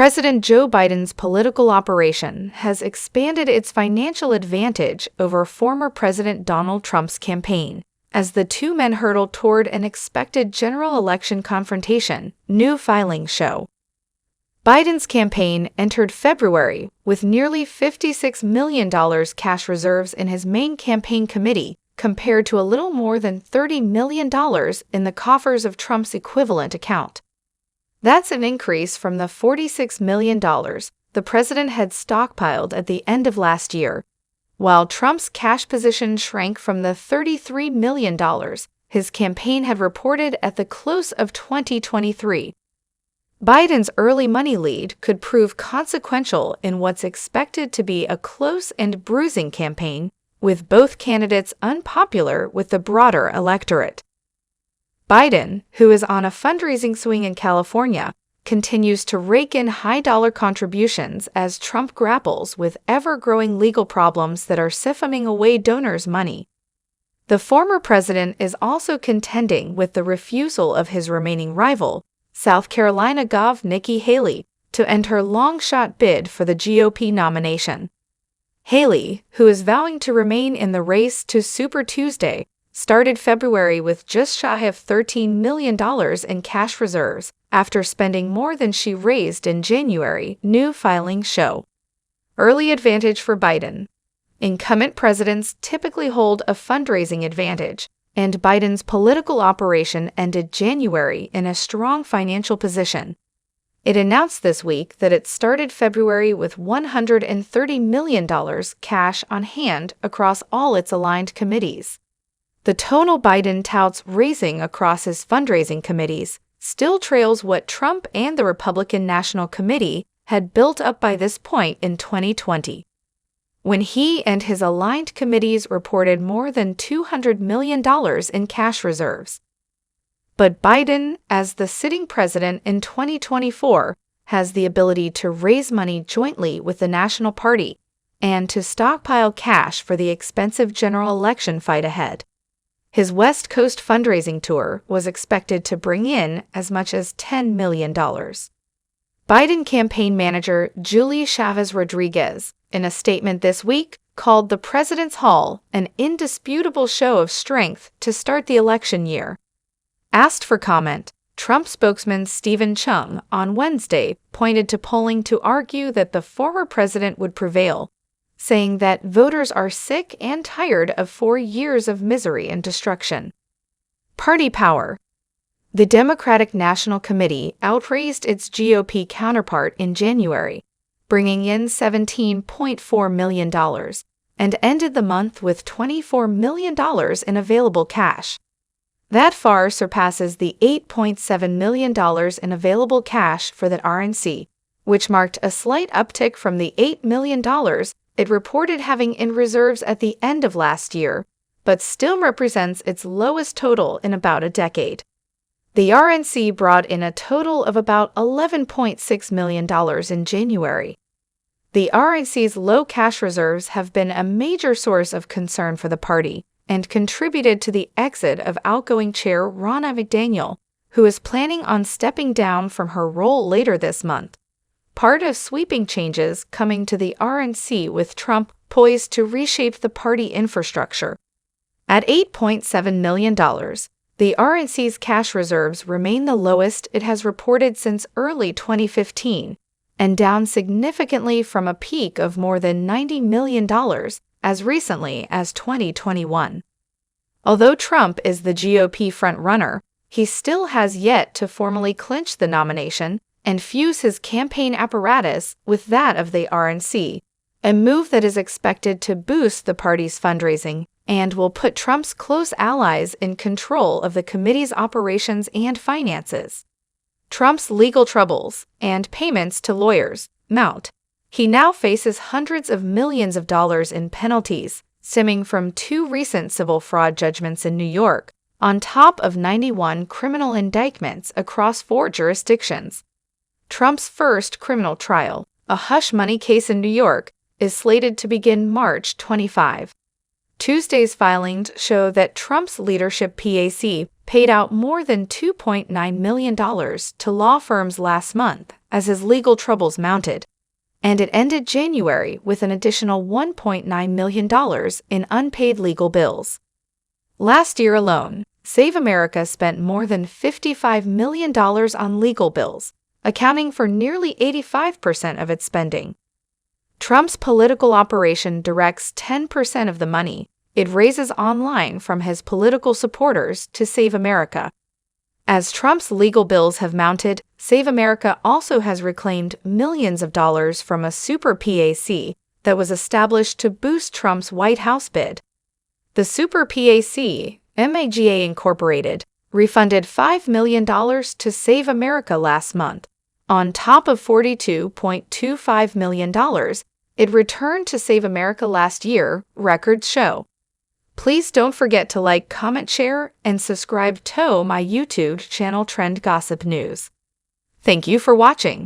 President Joe Biden's political operation has expanded its financial advantage over former President Donald Trump's campaign, as the two men hurtle toward an expected general election confrontation, new filings show. Biden's campaign entered February with nearly $56 million cash reserves in his main campaign committee, compared to a little more than $30 million in the coffers of Trump's equivalent account. That's an increase from the $46 million the president had stockpiled at the end of last year, while Trump's cash position shrank from the $33 million his campaign had reported at the close of 2023. Biden's early money lead could prove consequential in what's expected to be a close and bruising campaign, with both candidates unpopular with the broader electorate. Biden, who is on a fundraising swing in California, continues to rake in high-dollar contributions as Trump grapples with ever-growing legal problems that are siphoning away donors' money. The former president is also contending with the refusal of his remaining rival, South Carolina Gov. Nikki Haley, to end her long-shot bid for the GOP nomination. Haley, who is vowing to remain in the race to Super Tuesday, started February with just shy of $13 million in cash reserves after spending more than she raised in January, new filings show. Early advantage for Biden. Incumbent presidents typically hold a fundraising advantage, and Biden's political operation ended January in a strong financial position. It announced this week that it started February with $130 million cash on hand across all its aligned committees. The total Biden touts raising across his fundraising committees still trails what Trump and the Republican National Committee had built up by this point in 2020, when he and his aligned committees reported more than $200 million in cash reserves. But Biden, as the sitting president in 2024, has the ability to raise money jointly with the National Party and to stockpile cash for the expensive general election fight ahead. His West Coast fundraising tour was expected to bring in as much as $10 million. Biden campaign manager Julie Chavez Rodriguez, in a statement this week, called the President's Hall an indisputable show of strength to start the election year. Asked for comment, Trump spokesman Stephen Chung on Wednesday pointed to polling to argue that the former president would prevail, saying that voters are sick and tired of 4 years of misery and destruction. Party power. The Democratic National Committee outraised its GOP counterpart in January, bringing in $17.4 million, and ended the month with $24 million in available cash. That far surpasses the $8.7 million in available cash for the RNC, which marked a slight uptick from the $8 million it reported having in reserves at the end of last year, but still represents its lowest total in about a decade. The RNC brought in a total of about $11.6 million in January. The RNC's low cash reserves have been a major source of concern for the party and contributed to the exit of outgoing chair Ronna McDaniel, who is planning on stepping down from her role later this month, part of sweeping changes coming to the RNC with Trump poised to reshape the party infrastructure. At $8.7 million, the RNC's cash reserves remain the lowest it has reported since early 2015, and down significantly from a peak of more than $90 million as recently as 2021. Although Trump is the GOP frontrunner, he still has yet to formally clinch the nomination and fuse his campaign apparatus with that of the RNC, a move that is expected to boost the party's fundraising and will put Trump's close allies in control of the committee's operations and finances. Trump's legal troubles and payments to lawyers mount. He now faces hundreds of millions of dollars in penalties stemming from 2 recent civil fraud judgments in New York, on top of 91 criminal indictments across 4 jurisdictions. Trump's first criminal trial, a hush money case in New York, is slated to begin March 25. Tuesday's filings show that Trump's leadership PAC paid out more than $2.9 million to law firms last month as his legal troubles mounted, and it ended January with an additional $1.9 million in unpaid legal bills. Last year alone, Save America spent more than $55 million on legal bills, accounting for nearly 85% of its spending. Trump's political operation directs 10% of the money it raises online from his political supporters to Save America. As Trump's legal bills have mounted, Save America also has reclaimed millions of dollars from a super PAC that was established to boost Trump's White House bid. The super PAC, MAGA Incorporated, refunded $5 million to Save America last month. On top of $42.25 million it returned to Save America last year, records show. Please don't forget to like, comment, share, and subscribe to my YouTube channel Trend Gossip News. Thank you for watching.